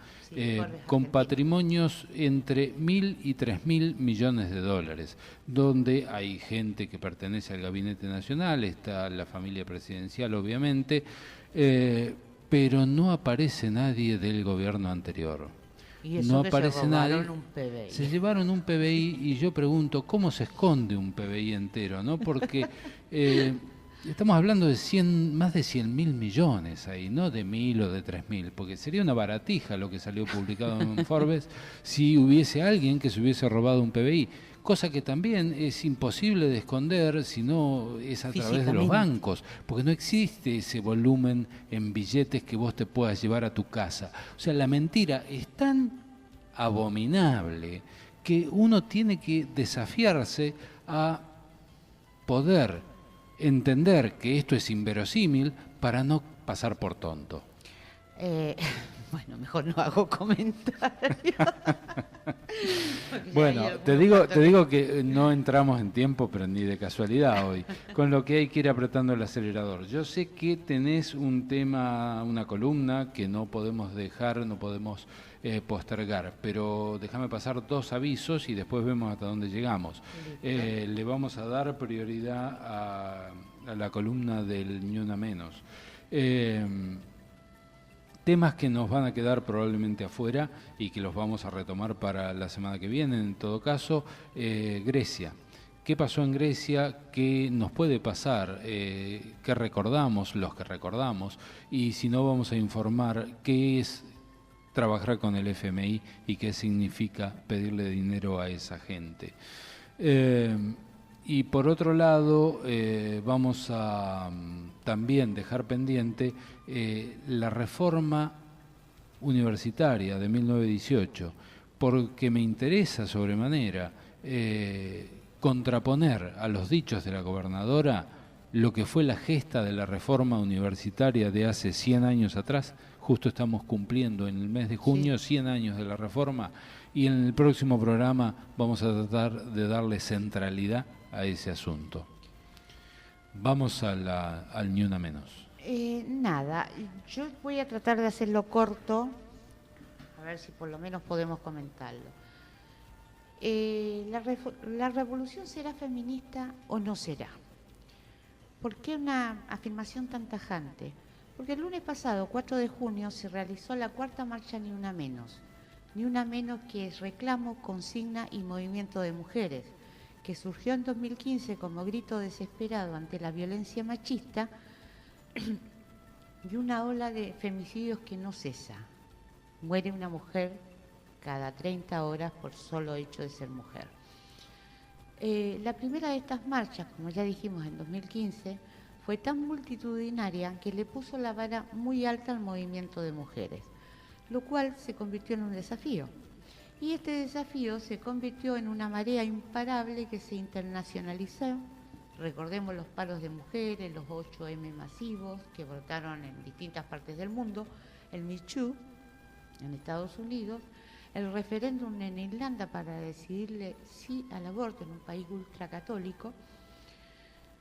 con patrimonios entre 1.000 y 3.000 millones de dólares, donde hay gente que pertenece al Gabinete Nacional, está la familia presidencial obviamente, pero no aparece nadie del gobierno anterior. Y eso no que aparece se nadie. un PBI. Se llevaron un PBI y yo pregunto, ¿cómo se esconde un PBI entero? ¿No? Porque estamos hablando de más de 100.000 millones ahí, no de 1.000 o de 3.000, porque sería una baratija lo que salió publicado en Forbes si hubiese alguien que se hubiese robado un PBI. Cosa que también es imposible de esconder si no es a través de los bancos, porque no existe ese volumen en billetes que vos te puedas llevar a tu casa. O sea, la mentira es tan abominable que uno tiene que desafiarse a poder entender que esto es inverosímil para no pasar por tonto. Bueno, mejor no hago comentarios. Bueno, te digo que no entramos en tiempo, pero ni de casualidad hoy, con lo que hay que ir apretando el acelerador. Yo sé que tenés un tema, una columna que no podemos dejar, no podemos postergar, pero déjame pasar 2 avisos y después vemos hasta dónde llegamos. Le vamos a dar prioridad a la columna del Ni Una Menos. Temas que nos van a quedar probablemente afuera y que los vamos a retomar para la semana que viene. En todo caso, Grecia. ¿Qué pasó en Grecia? ¿Qué nos puede pasar? ¿Qué recordamos? Los que recordamos. Y si no, vamos a informar qué es trabajar con el FMI y qué significa pedirle dinero a esa gente. Y por otro lado, vamos a también dejar pendiente la reforma universitaria de 1918, porque me interesa sobremanera contraponer a los dichos de la gobernadora lo que fue la gesta de la reforma universitaria de hace 100 años atrás. Justo estamos cumpliendo en el mes de junio 100 años de la reforma, y en el próximo programa vamos a tratar de darle centralidad a ese asunto. Vamos al Ni Una Menos. Nada, yo voy a tratar de hacerlo corto, a ver si por lo menos podemos comentarlo. ¿La revolución será feminista o no será? ¿Por qué una afirmación tan tajante? Porque el lunes pasado, 4 de junio, se realizó la cuarta marcha Ni Una Menos. Ni Una Menos, que es reclamo, consigna y movimiento de mujeres, que surgió en 2015 como grito desesperado ante la violencia machista y una ola de femicidios que no cesa. Muere una mujer cada 30 horas por solo hecho de ser mujer. La primera de estas marchas, como ya dijimos en 2015, fue tan multitudinaria que le puso la vara muy alta al movimiento de mujeres, lo cual se convirtió en un desafío. Y este desafío se convirtió en una marea imparable que se internacionalizó. Recordemos los paros de mujeres, los 8M masivos que brotaron en distintas partes del mundo, el Me Too en Estados Unidos, el referéndum en Irlanda para decidirle sí al aborto en un país ultracatólico,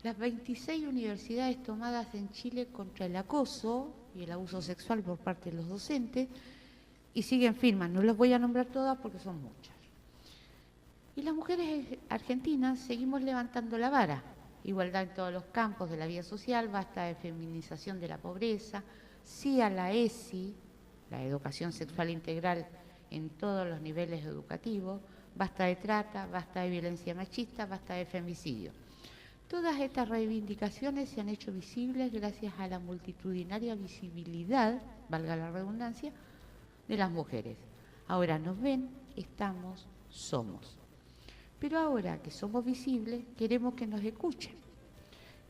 las 26 universidades tomadas en Chile contra el acoso y el abuso sexual por parte de los docentes, y siguen firmas, no las voy a nombrar todas porque son muchas. Y las mujeres argentinas seguimos levantando la vara, igualdad en todos los campos de la vida social, basta de feminización de la pobreza, sí a la ESI, la educación sexual integral en todos los niveles educativos, basta de trata, basta de violencia machista, basta de femicidio. Todas estas reivindicaciones se han hecho visibles gracias a la multitudinaria visibilidad, valga la redundancia, de las mujeres. Ahora nos ven, estamos, somos. Pero ahora que somos visibles, queremos que nos escuchen,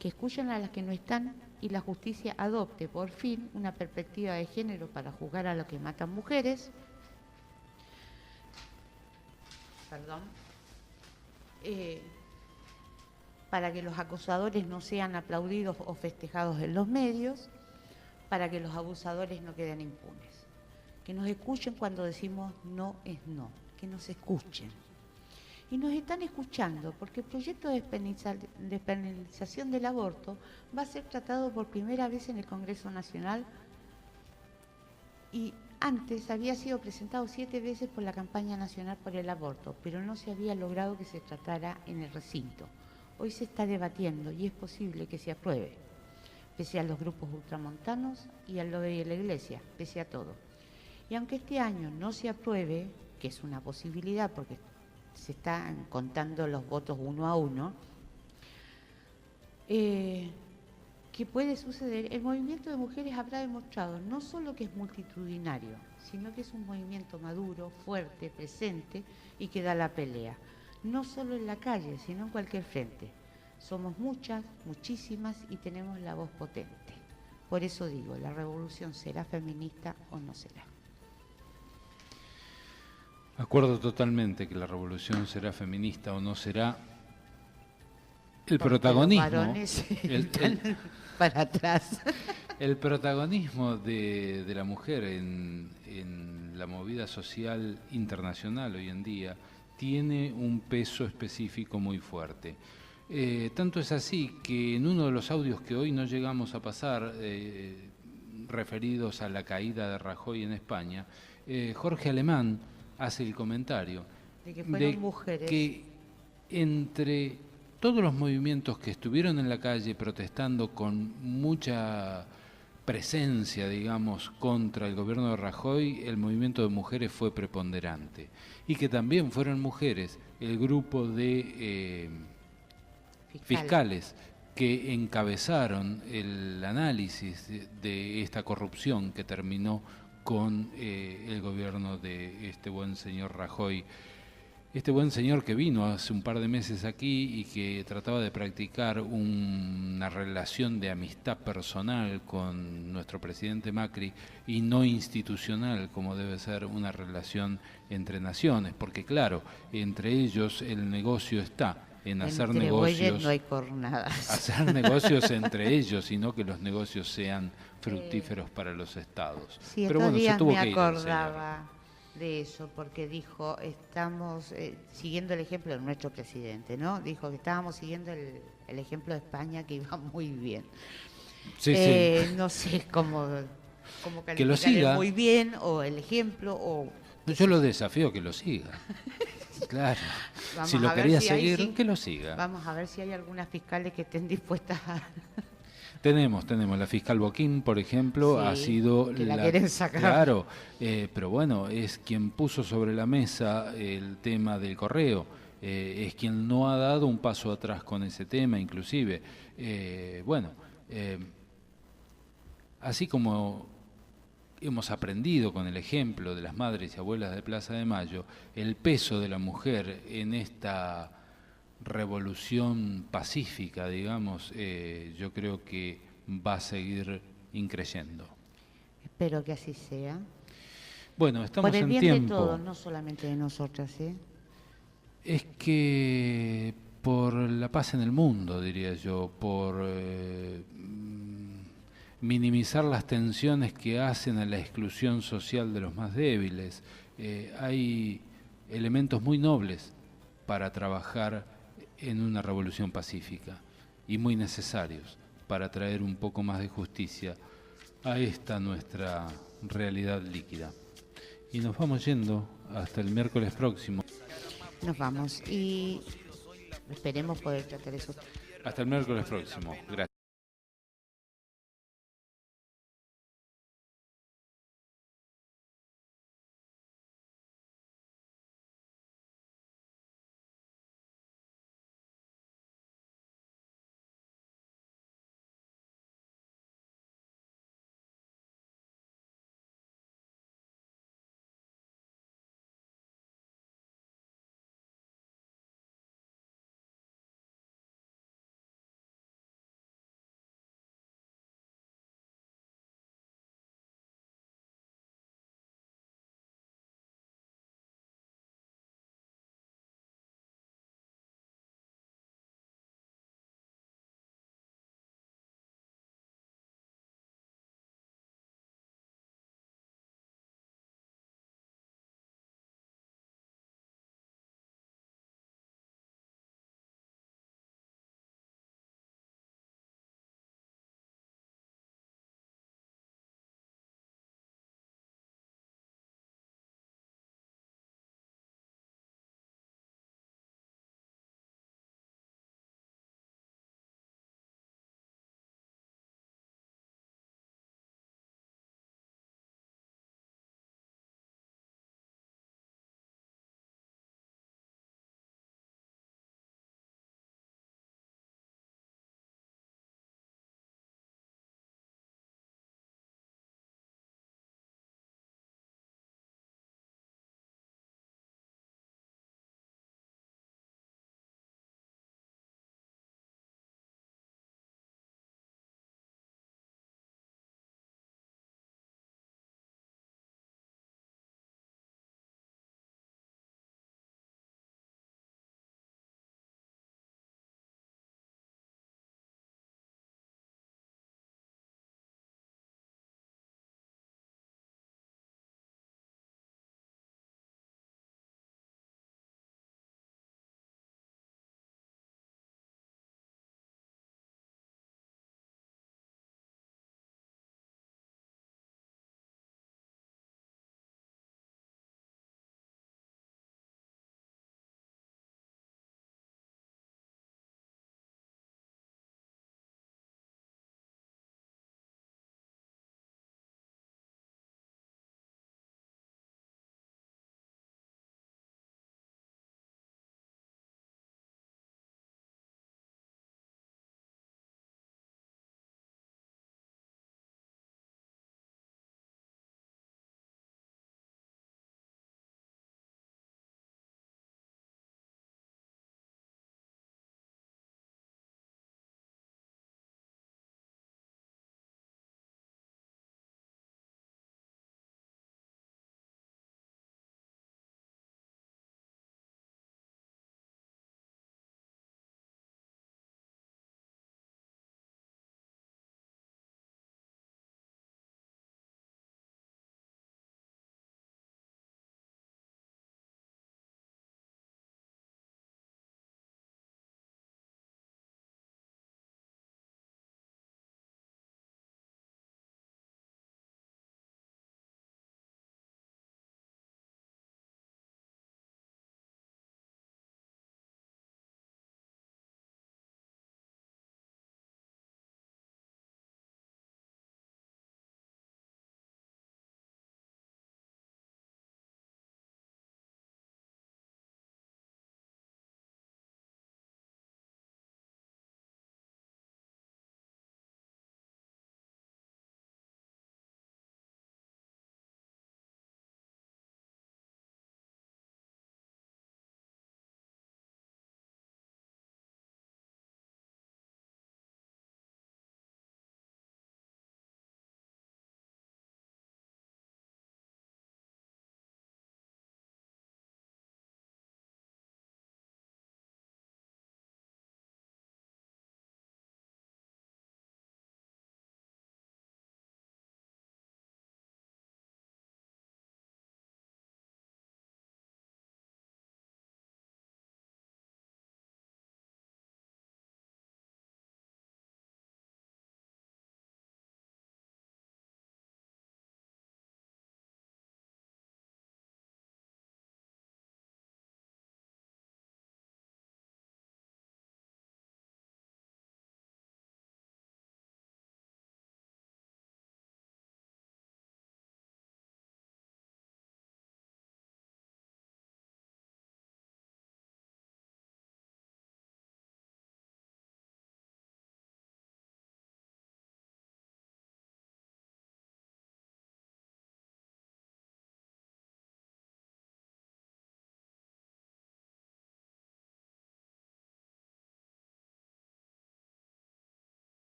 que escuchen a las que no están y la justicia adopte por fin una perspectiva de género para juzgar a los que matan mujeres. Para que los acosadores no sean aplaudidos o festejados en los medios, para que los abusadores no queden impunes. Que nos escuchen cuando decimos no es no, que nos escuchen. Y nos están escuchando porque el proyecto de despenalización del aborto va a ser tratado por primera vez en el Congreso Nacional, y antes había sido presentado 7 veces por la Campaña Nacional por el Aborto, pero no se había logrado que se tratara en el recinto. Hoy se está debatiendo y es posible que se apruebe, pese a los grupos ultramontanos y al lobby de la Iglesia, pese a todo. Y aunque este año no se apruebe, que es una posibilidad porque se están contando los votos 1 a 1, ¿qué puede suceder? El movimiento de mujeres habrá demostrado no solo que es multitudinario, sino que es un movimiento maduro, fuerte, presente y que da la pelea. No solo en la calle, sino en cualquier frente. Somos muchas, muchísimas y tenemos la voz potente. Por eso digo, ¿la revolución será feminista o no será? Acuerdo totalmente que la revolución será feminista o no será. El protagonismo, los varones están para atrás. El protagonismo de la mujer en la movida social internacional hoy en día tiene un peso específico muy fuerte. Tanto es así que en uno de los audios que hoy no llegamos a pasar, referidos a la caída de Rajoy en España, Jorge Alemán hace el comentario de que fueron mujeres, que entre todos los movimientos que estuvieron en la calle protestando con mucha presencia, digamos, contra el gobierno de Rajoy, el movimiento de mujeres fue preponderante. Y que también fueron mujeres el grupo de fiscales que encabezaron el análisis de esta corrupción que terminó con el gobierno de este buen señor Rajoy. este buen señor que vino hace un par de meses aquí y que trataba de practicar una relación de amistad personal con nuestro presidente Macri y no institucional, como debe ser una relación entre naciones, porque claro, entre ellos el negocio está en hacer Entre bueyes negocios, no hay cornadas. hacer negocios entre ellos, y no que los negocios sean fructíferos para los estados. Sí, Pero estos bueno, se días tuvo me que ir el señor. acordaba de eso, porque dijo, estamos siguiendo el ejemplo de nuestro presidente, ¿no? Dijo que estábamos siguiendo el ejemplo de España, que iba muy bien. Sí, sí. No sé cómo Que lo calificar siga. el muy bien, o el ejemplo, o... Yo lo desafío que lo siga. Claro. Vamos Si lo a ver quería si hay seguir, que lo siga. Vamos a ver si hay algunas fiscales que estén dispuestas a... Tenemos la fiscal Boquín, por ejemplo, Sí, ha sido que la quieren sacar. Claro, pero bueno, es quien puso sobre la mesa el tema del correo, es quien no ha dado un paso atrás con ese tema, inclusive. Así como hemos aprendido con el ejemplo de las madres y abuelas de Plaza de Mayo, el peso de la mujer en esta revolución pacífica, digamos, yo creo que va a seguir increyendo. Espero que así sea. Bueno, estamos Por el en bien tiempo. de todos, no solamente de nosotras, ¿eh? Es que por la paz en el mundo, diría yo, por minimizar las tensiones que hacen a la exclusión social de los más débiles, hay elementos muy nobles para trabajar en una revolución pacífica y muy necesarios para traer un poco más de justicia a esta nuestra realidad líquida. Y nos vamos yendo hasta el miércoles próximo. Nos vamos y esperemos poder tratar eso. Hasta el miércoles próximo. Gracias.